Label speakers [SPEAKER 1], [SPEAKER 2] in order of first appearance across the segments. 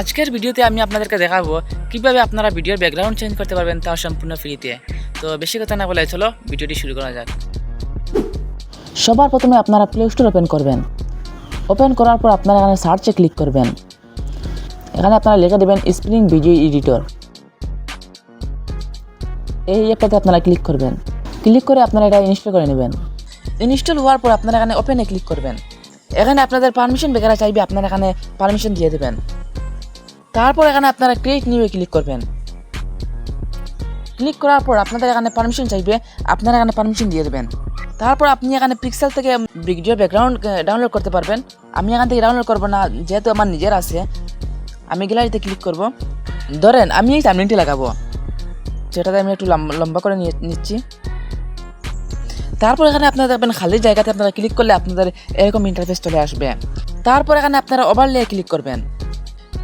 [SPEAKER 1] আজকের ভিডিওতে আমি আপনাদেরকে দেখাবো কিভাবে আপনারা ভিডিওর ব্যাকগ্রাউন্ড চেঞ্জ করতে পারবেন তা সম্পূর্ণ ফ্রিতে। তো বেশি কথা না বলে চলো ভিডিওটি শুরু করা যাক।
[SPEAKER 2] সবার প্রথমে আপনারা প্লে স্টোর ওপেন করবেন। ওপেন করার পর আপনারা এখানে সার্চে ক্লিক করবেন। এখানে আপনারা লিখে দেবেন স্প্রিং ভিডিও এডিটর। এই অ্যাপটাতে আপনারা ক্লিক করবেন। ক্লিক করে আপনারা এটা ইনস্টল করে নেবেন। ইনস্টল হওয়ার পর আপনারা এখানে ওপেনে ক্লিক করবেন। এখানে আপনাদের পারমিশন বেকারা চাইবে, আপনারা এখানে পারমিশন দিয়ে দেবেন। তারপর এখানে আপনারা ক্রিয়েট নিউয়ে ক্লিক করবেন। ক্লিক করার পর আপনাদের এখানে পারমিশন চাইবে, আপনারা এখানে পারমিশন দিয়ে দেবেন। তারপর আপনি এখানে পিক্সেল থেকে ভিডিও ব্যাকগ্রাউন্ড ডাউনলোড করতে পারবেন। আমি এখান থেকে ডাউনলোড করবো না, যেহেতু আমার নিজের আছে। আমি গ্যালারিতে ক্লিক করব। ধরেন আমি এই টাইমলাইনটি লাগাবো, যেটাতে আমি একটু লম্বা করে নিচ্ছি। তারপর এখানে আপনারা দেখবেন খালি জায়গাতে আপনারা ক্লিক করলে আপনাদের এরকম ইন্টারফেস চলে আসবে। তারপর এখানে আপনারা ওভারলে ক্লিক করবেন।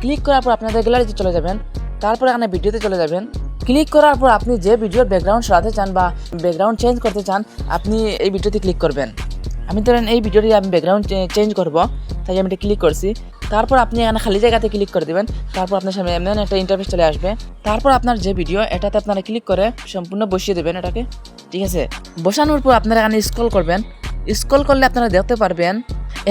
[SPEAKER 2] ক্লিক করার পর আপনাদের গ্যালারিতে চলে যাবেন। তারপর এখানে ভিডিওতে চলে যাবেন। ক্লিক করার পর আপনি যে ভিডিওর ব্যাকগ্রাউন্ড সরাতে চান বা ব্যাকগ্রাউন্ড চেঞ্জ করতে চান, আপনি এই ভিডিওতে ক্লিক করবেন। আমি ধরেন এই ভিডিওটি আমি ব্যাকগ্রাউন্ড চেঞ্জ করব, তাই আমি এটা ক্লিক করছি। তারপর আপনি এখানে খালি জায়গাতে ক্লিক করে দেবেন। তারপর আপনার সামনে এমন একটা ইন্টারফেস চলে আসবে। তারপর আপনার যে ভিডিও এটাতে আপনারা ক্লিক করে সম্পূর্ণ বসিয়ে দেবেন এটাকে। ঠিক আছে, বসানোর পর আপনারা এখানে স্ক্রল করবেন। স্ক্রল করলে আপনারা দেখতে পারবেন,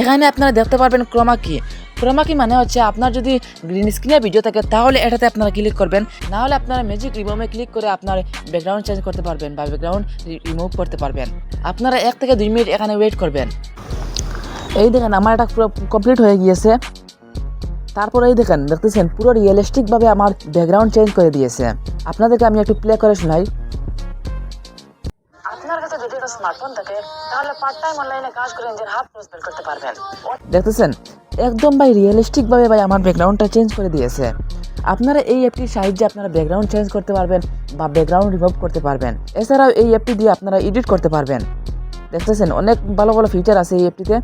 [SPEAKER 2] এখানে আপনারা দেখতে পারবেন ক্রোমা কি। ক্রোমা কি মানে হচ্ছে আপনার যদি গ্রিন স্ক্রিনে ভিডিও থাকে তাহলে এটাতে আপনারা ক্লিক করবেন, না হলে আপনারা ম্যাজিক রিমুভে ক্লিক করে আপনার ব্যাকগ্রাউন্ড চেঞ্জ করতে পারবেন বা ব্যাকগ্রাউন্ড রিমুভ করতে পারবেন। আপনারা 1 থেকে 2 মিনিট এখানে ওয়েট করবেন। এই দেখেন আমার এটা পুরো কমপ্লিট হয়ে গিয়েছে। তারপর এই দেখেন, দেখতেছেন পুরো রিয়েলিস্টিকভাবে আমার ব্যাকগ্রাউন্ড চেঞ্জ করে দিয়েছে। আপনাদেরকে আমি একটু প্লে করে শোনাই। আপনার কাছে যদি একটা স্মার্টফোন থাকে তাহলে পার্ট টাইম অনলাইনে কাজ করে নিজের হাত খরচ বের করতে পারবেন। দেখতেছেন একদম ভাই রিয়েলিস্টিক ভাবে ভাই আমার ব্যাকগ্রাউন্ডটা চেঞ্জ করে দিয়েছে। আপনারা এই অ্যাপটির সাহায্যে আপনারা ব্যাকগ্রাউন্ড চেঞ্জ করতে পারবেন বা ব্যাকগ্রাউন্ড রিমুভ করতে পারবেন। এছাড়াও এই অ্যাপটি দিয়ে আপনারা এডিট করতে পারবেন। দেখতেছেন অনেক ভালো ভালো ফিচার আছে এই অ্যাপটিতে।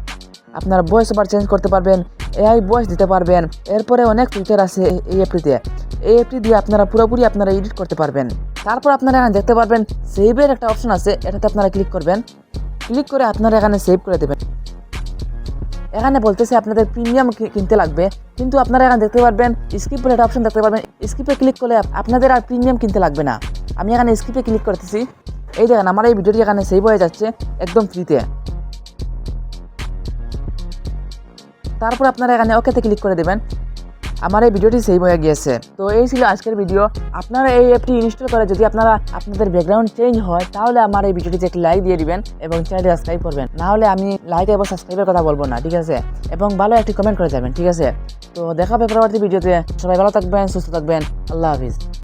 [SPEAKER 2] আপনারা ভয়েস ওভার চেঞ্জ করতে পারবেন, এআই ভয়েস দিতে পারবেন। এরপরে অনেক ফিচার আছে এই অ্যাপটিতে। এই অ্যাপটি দিয়ে আপনারা পুরোপুরি আপনারা এডিট করতে পারবেন। তারপর আপনারা এখানে দেখতে পারবেন সেভের একটা অপশন আছে, এটাতে আপনারা ক্লিক করবেন। ক্লিক করে আপনারা এখানে সেভ করে দেবেন। এখানে বলতেছে আপনাদের প্রিমিয়াম কিনতে লাগবে, কিন্তু আপনারা এখানে দেখতে পারবেন স্কিপের একটা অপশন দেখতে পারবেন। স্কিপে ক্লিক করলে আপনাদের আর প্রিমিয়াম কিনতে লাগবে না। আমি এখানে স্কিপে ক্লিক করতেছি। এই দেখেন আমার এই ভিডিওটি এখানে সেভ হয়ে যাচ্ছে একদম ফ্রিতে। তারপর আপনারা এখানে ওকেতে ক্লিক করে দেবেন। আমার এই ভিডিওটি সেভ হয়ে গিয়েছে। তো এই ছিল আজকের ভিডিও। আপনারা এই অ্যাপটি ইনস্টল করে যদি আপনাদের ব্যাকগ্রাউন্ড চেঞ্জ হয় তাহলে আমার এই ভিডিওটিতে একটি লাইক দিয়ে দিবেন এবং চ্যানেলটি সাবস্ক্রাইব করবেন। না হলে আমি লাইক এবং সাবস্ক্রাইবের কথা বলবো না, ঠিক আছে? এবং ভালো একটি কমেন্ট করে যাবেন, ঠিক আছে? তো দেখা হবে পরবর্তী ভিডিওতে। সবাই ভালো থাকবেন, সুস্থ থাকবেন। আল্লাহ হাফিজ।